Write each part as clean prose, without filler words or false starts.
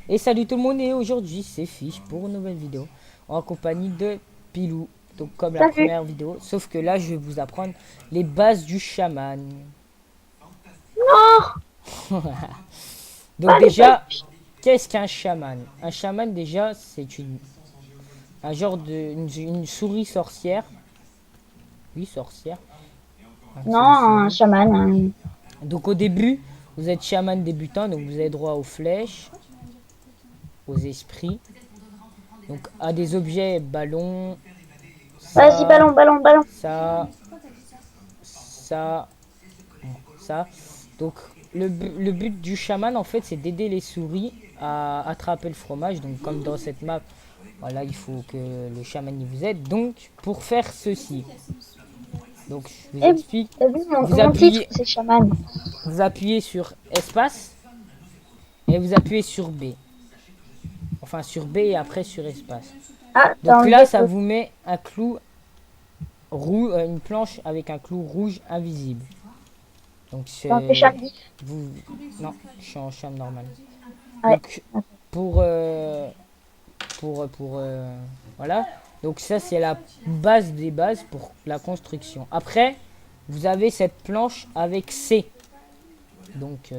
Et salut tout le monde, et aujourd'hui c'est Fiche pour une nouvelle vidéo en compagnie de Pilou. Donc comme la Salut. première vidéo, sauf que là je vais vous apprendre les bases du chaman. Non, Donc pas les déjà, pages. qu'est-ce qu'un chaman? Un chaman déjà c'est un genre une souris sorcière. Oui, sorcière. Hein, c'est une Non, un souris. chaman. Donc au début, vous êtes chaman débutant, donc vous avez droit aux flèches, aux esprits, donc à des objets, ballons, Vas-y, ça, ballon, ballon, ballon. ça, ça, ça. Donc le but du chaman en fait c'est d'aider les souris à attraper le fromage. Donc comme dans cette map, voilà, il faut que le chaman il vous aide. Donc pour faire ceci, donc je vous Eh, explique. t'as vu Vous mon titre, appuyez, c'est chaman. vous appuyez sur espace et vous appuyez sur B. Enfin sur B et après sur espace. Ah, t'as Donc enlevé là ça le... vous met un clou rouge, une planche avec un clou rouge invisible. Donc T'as enlevé c'est chaman. vous, non, je suis en cham normal. Ouais. Donc pour pour voilà. Donc ça c'est la base des bases pour la construction. Après, vous avez cette planche avec C. Donc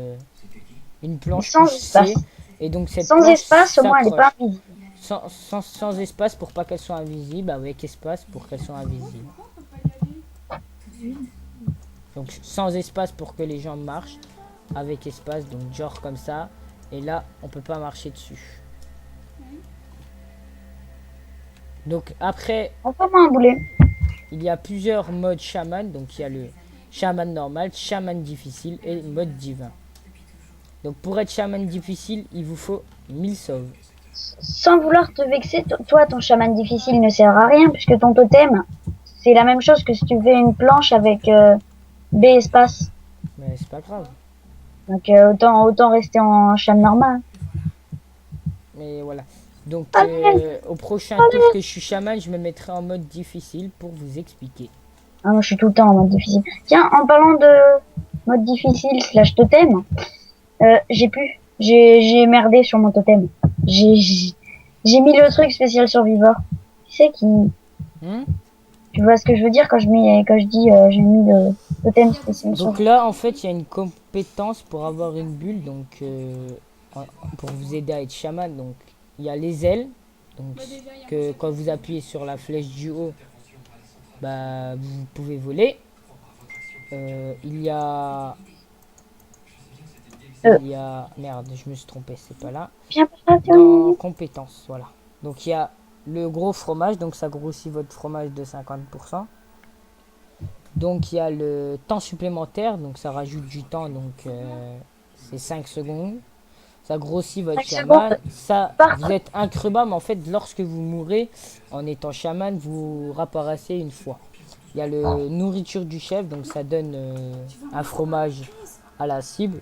une planche plus Sans espace. C et donc cette Sans planche espace, au moins, elle est pas s'accroche. invisible. Sans espace pour pas qu'elle soit invisible, avec espace pour qu'elle soit invisible. Donc sans espace pour que les gens marchent, avec espace, donc genre comme ça. Et là, on peut pas marcher dessus. Donc après, Envoie-moi un boulet. il y a plusieurs modes chaman. Donc il y a le chaman normal, chaman difficile et mode divin. Donc pour être chaman difficile, il vous faut 1000 sauves. Sans vouloir te vexer, toi, ton chaman difficile ne sert à rien, puisque ton totem, c'est la même chose que si tu fais une planche avec B espace. Mais c'est pas grave. Donc, autant rester en chaman normal. Mais voilà. Donc Allez, au prochain tour allez. que je suis chaman, je me mettrai en mode difficile pour vous expliquer. Ah, moi, je suis tout le temps en mode difficile. Tiens, en parlant de mode difficile slash totem, j'ai merdé sur mon totem. J'ai mis le truc spécial survivor. Tu sais qui, Hmm. tu vois ce que je veux dire quand je dis j'ai mis le totem spécial Donc survivor. là, en fait, il y a une compétence pour avoir une bulle, donc pour vous aider à être chaman. Donc il y a les ailes, donc que quand vous appuyez sur la flèche du haut, bah vous pouvez voler. Il y a, Euh, merde, je me suis trompé, c'est pas là. Viens pas, Dans compétences, voilà. Donc il y a le gros fromage, donc ça grossit votre fromage de 50%. Donc il y a le temps supplémentaire, donc ça rajoute du temps, donc c'est 5 secondes. Ça grossit votre 5 secondes. chaman. Ça, Par, vous êtes increvable. En fait, lorsque vous mourrez en étant chaman, vous réapparaissez une fois. Il y a le nourriture du chef, donc ça donne un fromage à la cible.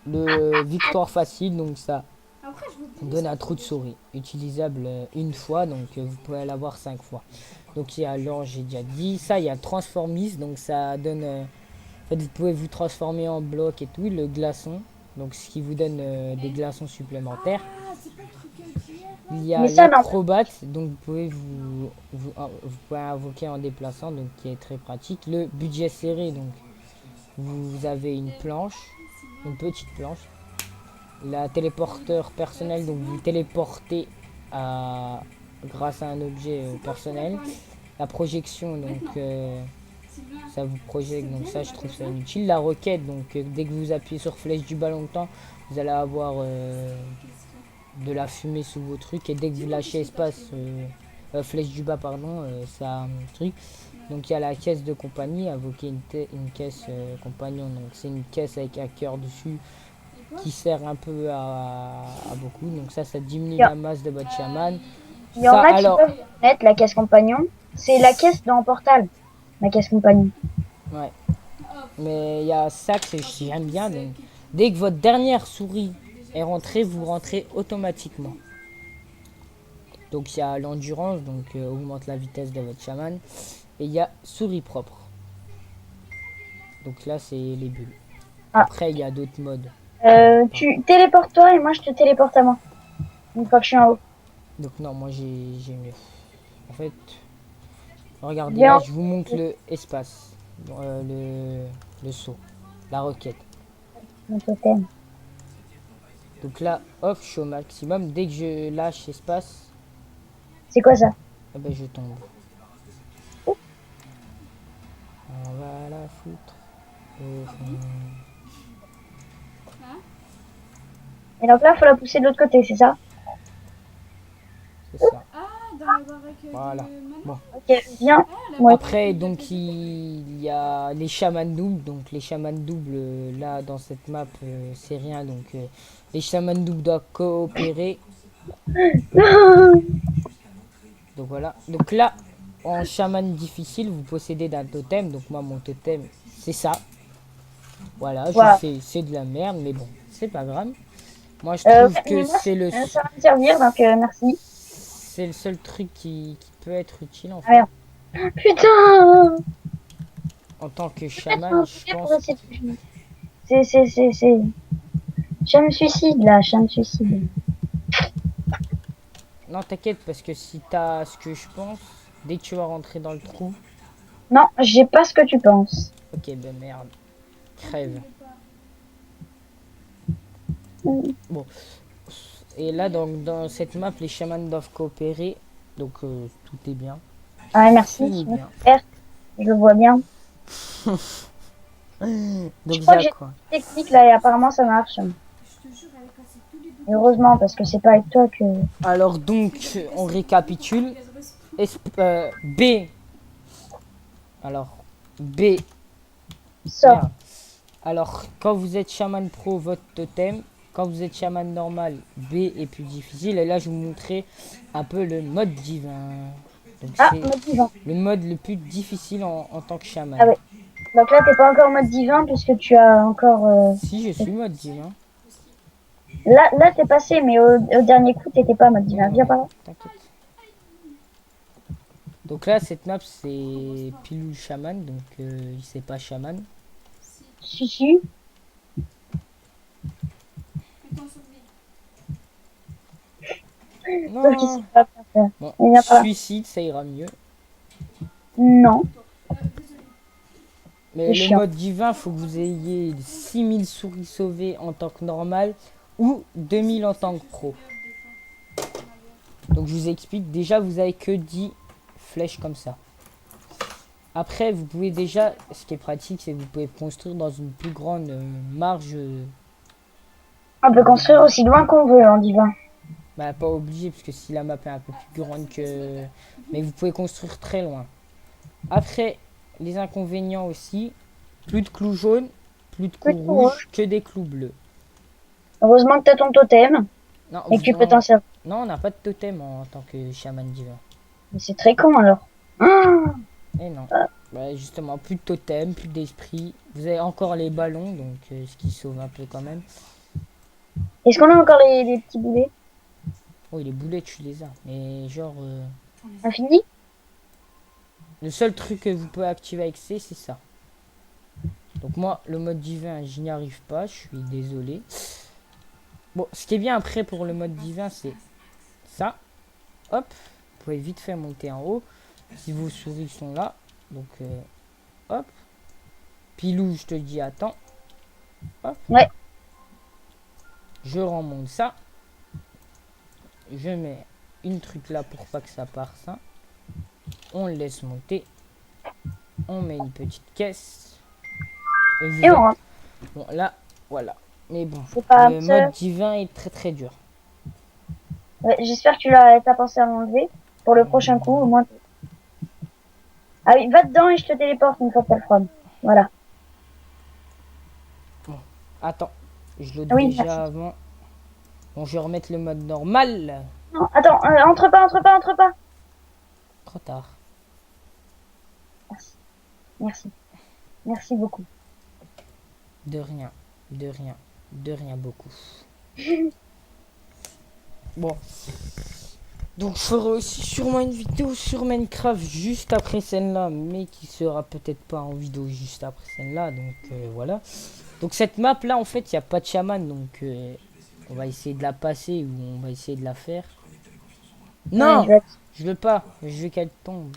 Le victoire facile, donc ça donne un trou de souris. Utilisable une fois, donc vous pouvez l'avoir 5 fois. Donc il y a l'ange, j'ai déjà dit. Ça, il y a transformisme, donc ça donne en fait, vous pouvez vous transformer en bloc et tout, le glaçon, donc ce qui vous donne des glaçons supplémentaires. Il y mais a ça, non. l'acrobate, donc vous pouvez vous pouvez invoquer en déplaçant, donc qui est très pratique. Le budget serré, donc vous avez une planche, une petite planche. La téléporteur personnel, donc vous téléportez à, grâce à un objet personnel. La projection, donc ça vous projette, donc ça je trouve ça inutile. La roquette, donc dès que vous appuyez sur flèche du ballon de temps, vous allez avoir de la fumée sous vos trucs, et dès que vous lâchez espace, flèche du bas pardon, ça a un truc. Donc il y a la caisse de compagnie, invoquer une caisse compagnon, donc c'est une caisse avec un cœur dessus qui sert un peu à beaucoup, donc ça diminue Il la masse de votre chaman. y en Ça a qui alors, peuvent mettre la caisse compagnon. C'est la caisse dans Portal. La caisse compagnon. ouais, mais il y a ça que j'aime bien, donc dès que votre dernière souris est rentrée, vous rentrez automatiquement. Donc il y a l'endurance, donc augmente la vitesse de votre chaman. Et il y a souris propre. Donc là c'est les bulles. Ah, Après il y a d'autres modes. Tu téléportes-toi et moi je te téléporte à moi. Une fois que je suis en haut. Donc non, moi j'ai mieux. En fait, regardez Viens là, en je vous montre haut, le espace, le saut, la roquette. mon totem. Donc là, hop, je suis au maximum. Dès que je lâche espace, C'est quoi ça? eh ben, je tombe. On va la foutre au fond. Et donc là, faut la pousser de l'autre côté, c'est ça? C'est ça. Ah, dans la baraque Voilà. de Manon. Bon. Ok, viens. Ah, Moi, Après, donc il y a les chamans doubles. Donc les chamans doubles, là dans cette map, c'est rien. Donc les chamans doubles doivent coopérer. Donc voilà. Donc là, en chaman difficile, vous possédez d'un totem. Donc moi, mon totem, c'est ça. Voilà, je voilà. sais, c'est de la merde, mais bon, c'est pas grave. Moi, je Ouais, trouve que mais moi, c'est le, ça va me servir, donc merci. c'est le seul truc qui peut être utile en Ah fait. merde. Putain! En tant que Je vais mettre chaman, un je bouquet pour pense. essayer de... C'est... Je me suicide, là, je me suicide. Non, t'inquiète, parce que si t'as ce que je pense, dès que tu vas rentrer dans le trou, Non, j'ai pas ce que tu penses. ok, ben merde, crève. Bon, et là, dans cette map, les chamans doivent coopérer, donc tout est bien. Ah ouais, merci. Fini bien. Super, je le vois bien. Donc Je il y crois que a j'ai quoi? une technique, là, et apparemment, ça marche. Je te jure, elle a cassé tous les boutons. Heureusement, parce que c'est pas avec toi que... Alors donc, on récapitule. B. Alors, B. Sors. Merde. Alors, quand vous êtes chaman pro, votre totem. Quand vous êtes chaman normal, B est plus difficile. Et là, je vous montrer un peu le mode divin. Donc, Ah, c'est mode divin. le mode le plus difficile en tant que chaman. Ah ouais. Donc là, t'es pas encore en mode divin, puisque tu as encore... Si, je suis mode divin. Là t'es passé, mais au dernier coup, t'étais pas en mode divin. Viens par là. T'inquiète. Donc là, cette map, c'est Pilou le chaman. Donc, il sait pas chaman. Si. Attends, sauvegarde. Sauf qu'il Non. sait pas bien faire. Bon, Il vient par là. suicide, ça ira mieux. Non, Désolé. Mais c'est le chiant. mode divin, faut que vous ayez 6000 souris sauvées en tant que normal ou 2000 en tant que pro. Donc je vous explique, déjà vous avez que 10 flèches comme ça. Après vous pouvez déjà, ce qui est pratique, c'est que vous pouvez construire dans une plus grande marge. On peut construire aussi loin qu'on veut en divin. Bah pas obligé, parce que si la map est un peu plus grande que... Mais vous pouvez construire très loin. Après, les inconvénients aussi, plus de clous jaunes, plus de Plus clous de clous rouges, que des clous bleus. Heureusement que t'as ton totem Non, et que tu peux t'en servir. non, on n'a pas de totem en tant que chaman divin. Mais c'est très con alors. Ah, Et non. Bah, justement, plus de totem, plus d'esprit. Vous avez encore les ballons, donc ce qui sauve un peu quand même. est-ce qu'on a encore les petits boulets? Oh, les boulets, tu les as. Mais genre, Infini? le seul truc que vous pouvez activer avec c'est ça. Donc moi, le mode divin, je n'y arrive pas. Je suis désolé. Bon, ce qui est bien après pour le mode divin, c'est ça. Hop. Vous pouvez vite fait monter en haut. Si vos souris sont là. Donc, hop. Pilou, je te dis attends. Hop. Ouais. Je remonte ça. Je mets une truc là pour pas que ça parte ça. On le laisse monter. On met une petite caisse. Et on rentre. Bon là, voilà. Mais bon, C'est pas le un mode seul. divin est très dur. Ouais, j'espère que t'as pensé à l'enlever. Pour le prochain coup, au moins. Ah oui, va dedans et je te téléporte une fois que t'as le from. Voilà. Attends, je le Ah oui, déjà merci. avant. Bon, je vais remettre le mode normal. Non, attends, entre pas. Trop tard. Merci. Merci beaucoup. De rien, de rien beaucoup. Bon. Donc je ferai aussi sûrement une vidéo sur Minecraft juste après celle-là, mais qui sera peut-être pas en vidéo juste après celle-là, donc voilà. Donc cette map là en fait il n'y a pas de chaman donc on va essayer de la passer ou on va essayer de la faire. Ouais, Non, je vais- je veux pas, je veux qu'elle tombe.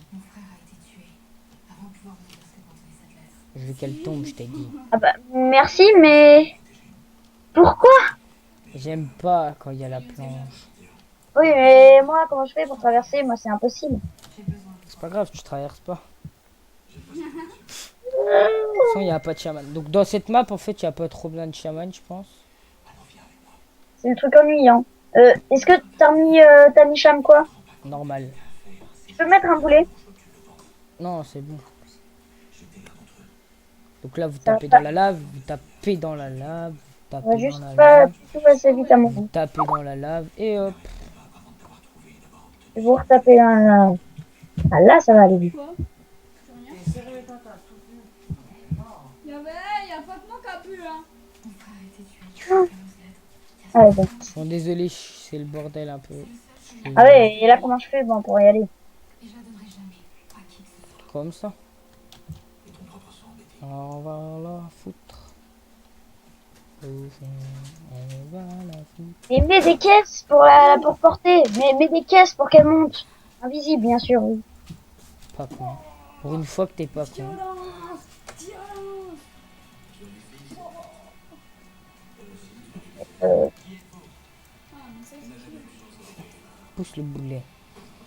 Je veux qu'elle tombe, je t'ai dit. Ah bah, merci, mais pourquoi? J'aime pas quand il y a la planche. Oui, mais moi, comment je fais pour traverser? Moi, c'est impossible. C'est pas grave, tu traverses pas. De toute façon, il n'y a pas de chaman. Donc dans cette map en fait il n'y a pas trop besoin de chaman je pense. C'est le truc ennuyant. Est-ce que t'as mis Cham quoi? Normal. Je peux mettre un boulet? Non, c'est bon. Donc là, vous Ça tapez va dans la lave, vous tapez dans la lave, vous On va tapez dans juste la pas lave, tout passer vite à mon vous goût. tapez dans la lave, et hop. Je vais vous retaper dans la... Ah là, ça va aller vite. Quoi? J'ai rien. Il y a pas que moi qui a pu, hein. Ah ouais, bon. Bon, désolé, c'est le bordel un peu. Ah ouais, et là, comment je fais bon, pour y aller? Comme ça. On va la foutre. Au fond, on va la foutre. Et mets des caisses pour porter. Mets des caisses pour qu'elle monte. Invisible, bien sûr, oui. Pas con. Pour une fois que t'es pas con. Violence! Violence! Euh, Ah, mais ça, c'est sûr. Pousse le boulet.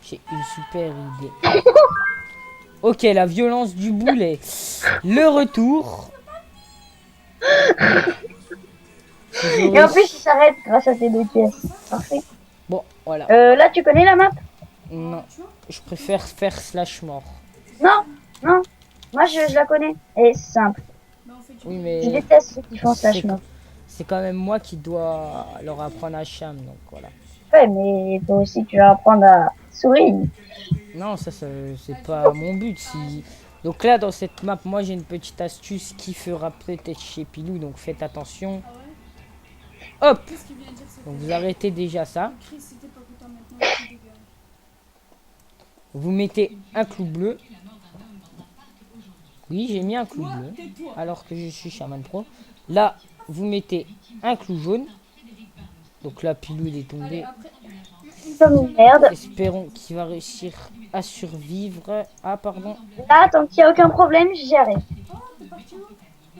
J'ai une super idée. Ok, la violence du boulet. Le retour. Et en plus, il s'arrête grâce à tes deux pièces. Parfait. Bon, voilà. Là, tu connais la map? Non, je préfère faire slash mort. Non, non. Moi, je la connais. Et c'est simple. Bah, on fait du Oui, Je mais déteste ceux qui font slash c'est mort. c'est quand même moi qui dois leur apprendre à cham, donc voilà. Ouais, mais il faut aussi que tu vas apprendre à sourire. Non, ça c'est pas mon but. Si... Donc là, dans cette map, moi j'ai une petite astuce qui fera peut-être chez Pilou, donc faites attention. Ah ouais? Hop. Qu'est-ce qu'il vient de dire? C'est Donc vous arrêtez déjà ça. Chris, c'était pas content maintenant, il dégage. Vous mettez un clou bleu. Oui, j'ai mis un clou Toi, bleu. tais-toi. Alors que je suis Shaman Pro. Là, vous mettez un clou jaune. Donc là, Pilou il est Allez, tombé. après. Comme une merde. Espérons qu'il va réussir à survivre. Ah, pardon. Là, tant qu'il n'y a aucun problème, j'y arrive. Oh, t'es parti où?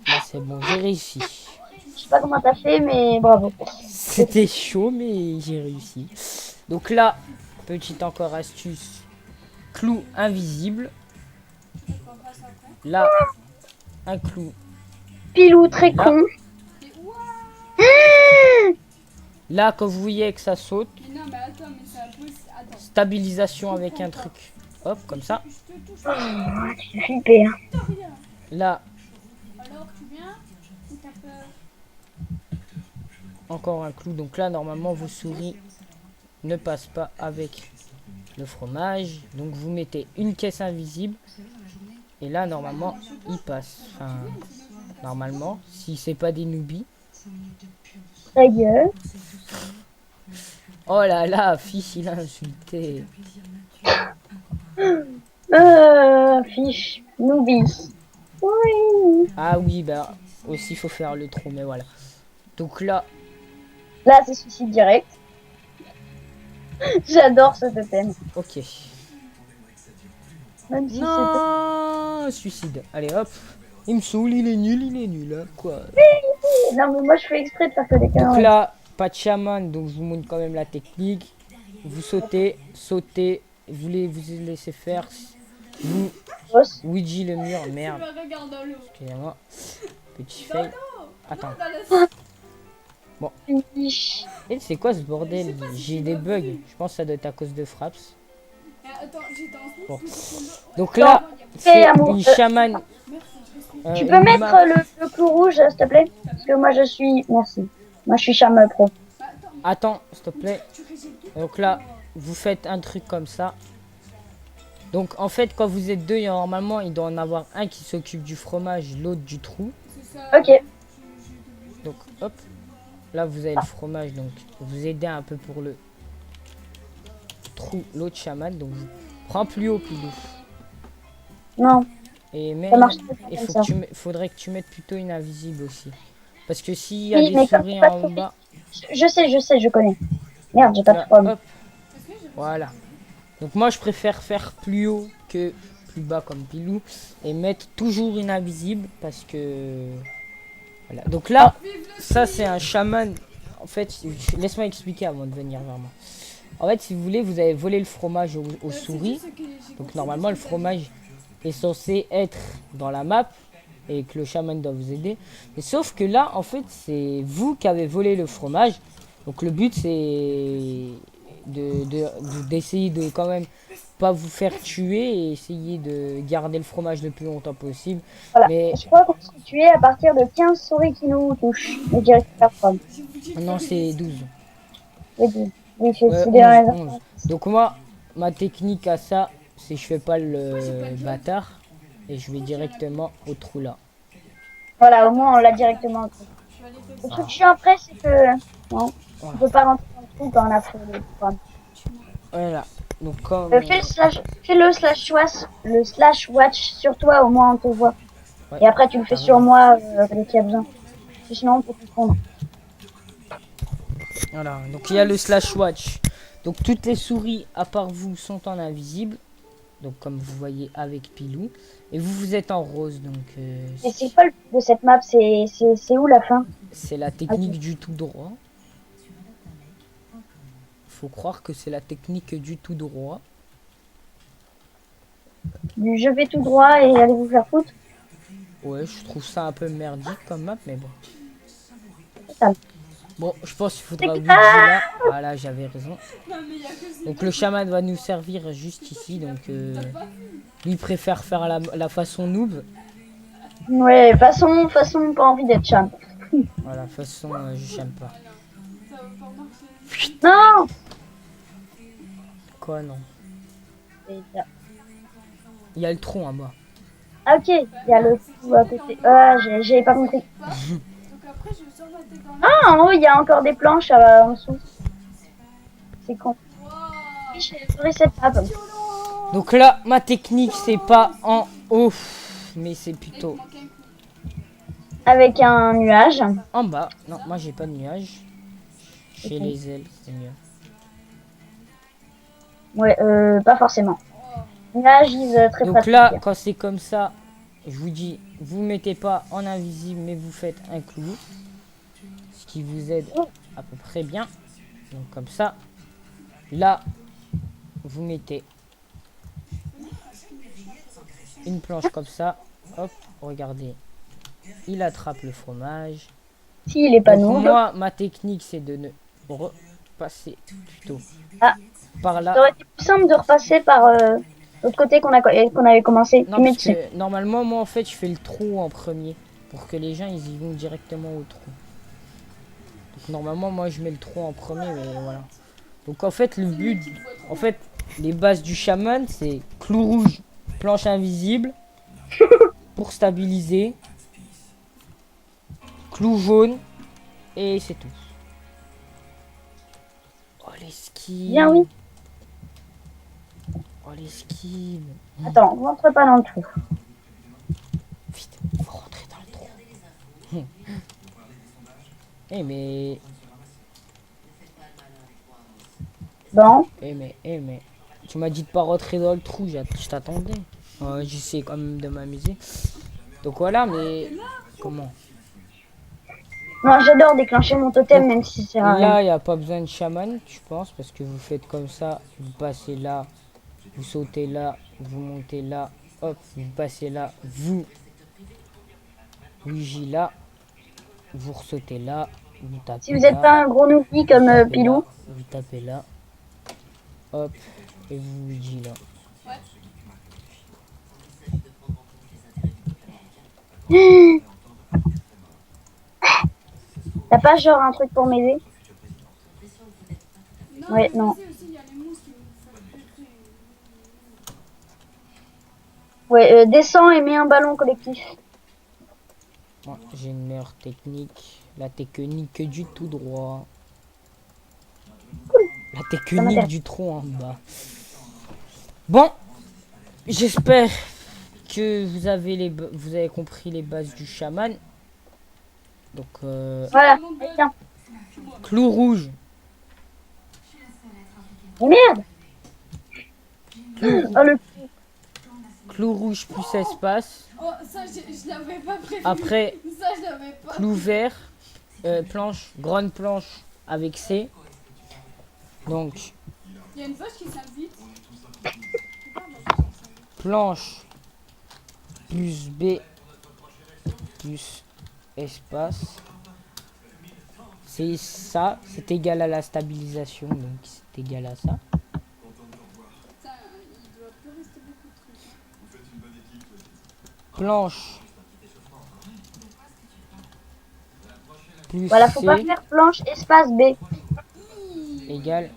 Là, c'est bon, j'ai réussi. Je sais pas comment t'as fait, mais bravo. C'était chaud, mais j'ai réussi. Donc là, petite encore astuce. Clou invisible. On passe après. Là, un clou. Pilou, très Là. con. Mais ouah! Là, quand vous voyez que ça saute, Mais non, mais attends, mais c'est impossible. Attends. stabilisation avec un truc. Hop, comme ça. Je te touche Oh, tu fais flipper. Hein. pas rien. Là, Alors, tu viens? Ou t'as peur? encore un clou. Donc là, normalement, vos souris ne passent pas avec le fromage. Donc vous mettez une caisse invisible. Et là, normalement, il passe. Enfin, normalement, si c'est pas des newbies. Ta gueule. Oh là là, fils, il a insulté. Fiche. Noobie. Oui. Ah oui, bah, aussi, il faut faire le trou, mais voilà. Donc là, Là, c'est suicide direct. J'adore ce totem. ok. Même si Non, suicide. Allez, hop. Il me saoule, il est nul, hein, quoi. c'est... Non, mais moi, je fais exprès de faire que des Donc conneries. là, pas de chaman, donc je vous montre quand même la technique. Vous sautez, vous laissez faire. Vous Boss. Ouija le mur, Tu merde, me regardes dans l'eau. excusez-moi. Petit Dans fail. l'eau. Attends. Non, dans le... Fiche. Et c'est quoi ce bordel? J'ai des bugs. Je pense que ça doit être à cause de Fraps. Attends, j'étais en Bon. slip. Donc là, c'est amour, une chamane. Merci, Tu peux une mettre map. le clou rouge, s'il te plaît? Parce que moi, je suis... Merci. Moi, je suis charme pro. Bah, attends, Attends, s'il te plaît. tu réjectes tout. Donc là, vous faites un truc comme ça. Donc en fait, quand vous êtes deux, normalement, il doit en avoir un qui s'occupe du fromage, l'autre du trou. C'est ça. Ok. Donc hop, là vous avez le fromage, donc vous aidez un peu pour le trou, l'autre chaman. Donc vous prends plus haut, plus doux. Non. Et Ça même, marche très bien il comme faut ça. que faudrait que tu mettes plutôt une invisible aussi. Parce que s'il y a Oui, des mais comme souris c'est pas de en souris. bas, Je sais, je connais. Merde, j'ai pas de là, forme. hop, voilà. Donc moi, je préfère faire plus haut que plus bas comme Pilou et mettre toujours une invisible parce que voilà. Donc là, ça c'est un chaman. En fait, laisse-moi expliquer avant de venir vers moi. En fait, si vous voulez, vous avez volé le fromage aux souris. Donc normalement, le fromage est censé être dans la map et que le chaman doit vous aider. Mais sauf que là, en fait, c'est vous qui avez volé le fromage. Donc le but, c'est d'essayer de quand même pas vous faire tuer et essayer de garder le fromage le plus longtemps possible. Voilà. Mais Je crois qu'on se tuer à partir de 15 souris qui nous touchent. Je dirais que c'est from. non, c'est 12. Oui, oui, c'est des 11, dans 11. Donc moi, ma technique à ça, c'est je fais pas le bâtard et je vais directement au trou là. Voilà, au moins on l'a directement. Le truc chiant après, c'est que non, on Voilà. peut pas rentrer dans le trou quand on a fait le from. Voilà. Donc comme Fais le slash watch sur toi, au moins on te voit. ouais, Et après tu le fais t'as sur raison. moi dès qu'il y a besoin. Sinon on peut confondre. Voilà. Donc il y a le slash watch. Donc toutes les souris à part vous sont en invisible. Donc comme vous voyez avec Pilou. Et vous êtes en rose. Donc Et c'est quoi le but de cette map? C'est où la fin? c'est la Ok. technique du tout droit. Faut croire que c'est la technique du tout droit. Du je vais tout droit et allez vous faire foutre. Ouais, je trouve ça un peu merdique comme map, mais bon. Ça. Bon, je pense qu'il faudra C'est Ouija ah là. Voilà, j'avais raison. Donc le chaman va nous servir juste ici. Donc lui il préfère faire la façon noob. Ouais, façon, pas envie d'être champ. Voilà, façon j'aime pas. Non! Quoi non? Et là. Il y a le tronc en bas. Ah, ok, il y a le trou à côté. Ah, j'avais pas compris. Donc après, je sors ma tête dans Ah, en haut, il y a encore des planches en dessous. C'est con. Oui, j'ai adoré cette map. Donc là, ma technique c'est pas en haut, mais c'est plutôt Avec un nuage. en bas. Non, moi j'ai pas de nuage. J'ai les ailes, c'est mieux. Ouais, pas forcément. Nuage, ils très Donc pratique. là, quand c'est comme ça, je vous dis, vous mettez pas en invisible, mais vous faites un clou. Ce qui vous aide à peu près bien. Donc comme ça. Là, vous mettez une planche comme ça. Hop, regardez. Il attrape le fromage. Si, il est pas Donc noob. moi, ma technique, c'est de ne repasser plutôt Ah. par Ça là. aurait été plus simple de repasser par l'autre côté qu'on avait commencé. Non, parce que normalement, moi, en fait, je fais le trou en premier. Pour que les gens, ils y vont directement au trou. Donc normalement, moi, je mets le trou en premier, mais voilà. Donc en fait, le but... En fait, les bases du chaman, c'est clou rouge, planche invisible. Pour stabiliser. Clou jaune. Et c'est tout. Oh, l'esquive. Bien oui. Oh, l'esquive. Attends, rentre pas dans le trou. Vite, faut rentrer dans le trou. Eh mais... Bon. mais... Tu m'as dit de pas rentrer dans le trou, je t'attendais. J'essaie quand même de m'amuser. Donc voilà, mais... Comment? Non, j'adore déclencher mon totem, Donc, même si c'est rien. là, il n'y a pas besoin de chaman, je pense, parce que vous faites comme ça. Vous passez là, vous sautez là, vous montez là, hop, vous passez là, vous... Luigi là, vous ressautez là, vous tapez Si vous n'êtes là, pas un gros noupi comme tapez Pilou, là, vous tapez là, hop, et vous Luigi là. t'as pas genre un truc pour m'aider? Ouais, non. Ouais, descends et mets un ballon collectif. Moi, j'ai une meilleure technique, la technique du tout droit. La technique m'intéresse. du trou en bas. Bon, j'espère que vous avez compris les bases du chaman. Donc, Voilà, Mon allez, bug. tiens. clou rouge. Oh, merde. Clou, Oh, le... clou rouge plus espace. Oh, ça, je l'avais pas prévu. Après, Ça, je l'avais pas. clou vert. Planche, grande planche avec C. Donc, Il y a une vache qui s'invite. planche plus B plus espace. C'est ça, c'est égal à la stabilisation, donc c'est égal à ça. Putain, il doit plus rester beaucoup de trucs. Planche plus Voilà, faut pas C faire planche espace B. égale.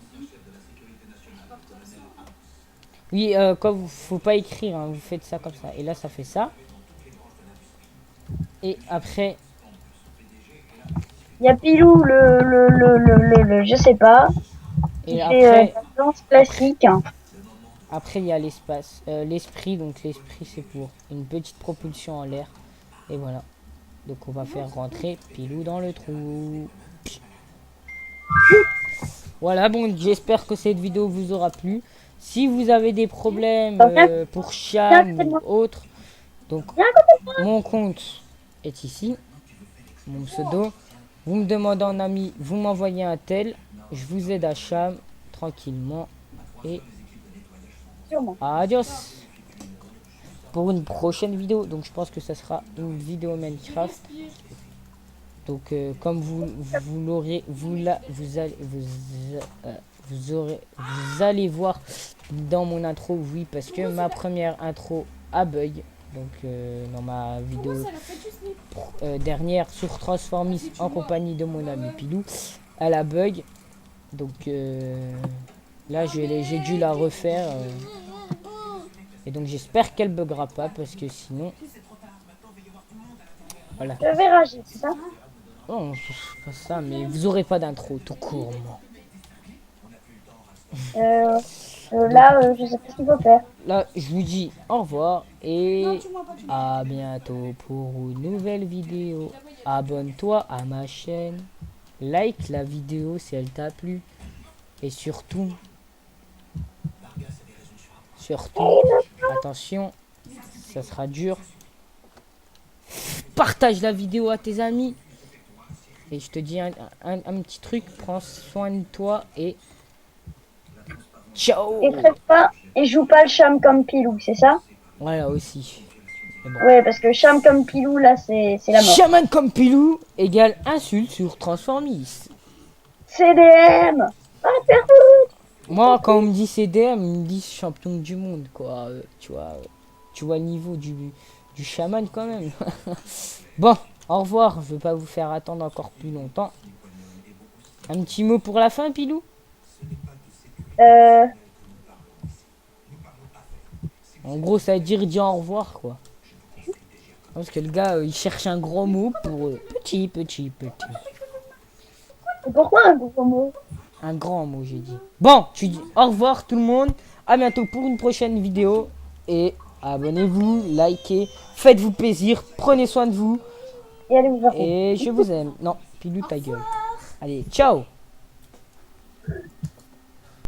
Oui, quand vous, faut pas écrire, hein, vous faites ça comme ça. Et là, ça fait ça. Et après, Il y a Pilou, je sais pas, qui et fait après, la planche classique. après il y a l'espace, l'esprit. Donc l'esprit, c'est pour une petite propulsion en l'air. Et voilà. Donc on va faire rentrer Pilou dans le trou. Voilà, bon, j'espère que cette vidéo vous aura plu. Si vous avez des problèmes pour Cham ou autre, donc mon compte est ici, mon pseudo. Vous me demandez en ami, vous m'envoyez un tel, je vous aide à Cham tranquillement et Sûrement. adios pour une prochaine vidéo. Donc je pense que ça sera une vidéo Minecraft. Donc comme vous l'aurez, vous allez voir dans mon intro, oui, parce que ma première intro a bug. Donc dans ma vidéo Pourquoi ça l'a fait tout snip? dernière sur Transformis en compagnie de mon ami Pilou, elle a bug. Donc là j'ai dû la refaire. Et donc j'espère qu'elle buggera pas parce que sinon... Voilà. Je vais rager, c'est ça? Non, c'est pas ça, mais vous aurez pas d'intro tout court, moi. Là, je sais pas ce qu'il faut faire. Là, je vous dis au revoir et Non, tu m'as pas dit. à bientôt pour une nouvelle vidéo. Abonne-toi à ma chaîne, like la vidéo si elle t'a plu et surtout, attention, ça sera dur. Partage la vidéo à tes amis. Et je te dis un petit truc, prends soin de toi et ciao. Et crève pas et joue pas le cham comme Pilou, c'est ça? Voilà aussi. Mais bon. Ouais, parce que cham comme Pilou, là, c'est la mort. Chaman comme Pilou égale insulte sur Transformis. CDM! Va te faire foutre! Moi, quand on me dit CDM, ils me disent champion du monde, quoi. Tu vois le niveau du chaman quand même. Bon, au revoir. Je vais pas vous faire attendre encore plus longtemps. Un petit mot pour la fin, Pilou? En gros, ça veut dire dis au revoir, quoi. Parce que le gars, il cherche un gros mot pour petit. Et pourquoi un gros mot? Un grand mot, j'ai dit. Bon, tu dis au revoir tout le monde. À bientôt pour une prochaine vidéo. Et abonnez-vous, likez, faites-vous plaisir, prenez soin de vous. Et allez vous faire foutre. Et je vous aime. Non, Pilou ta gueule. Allez, ciao.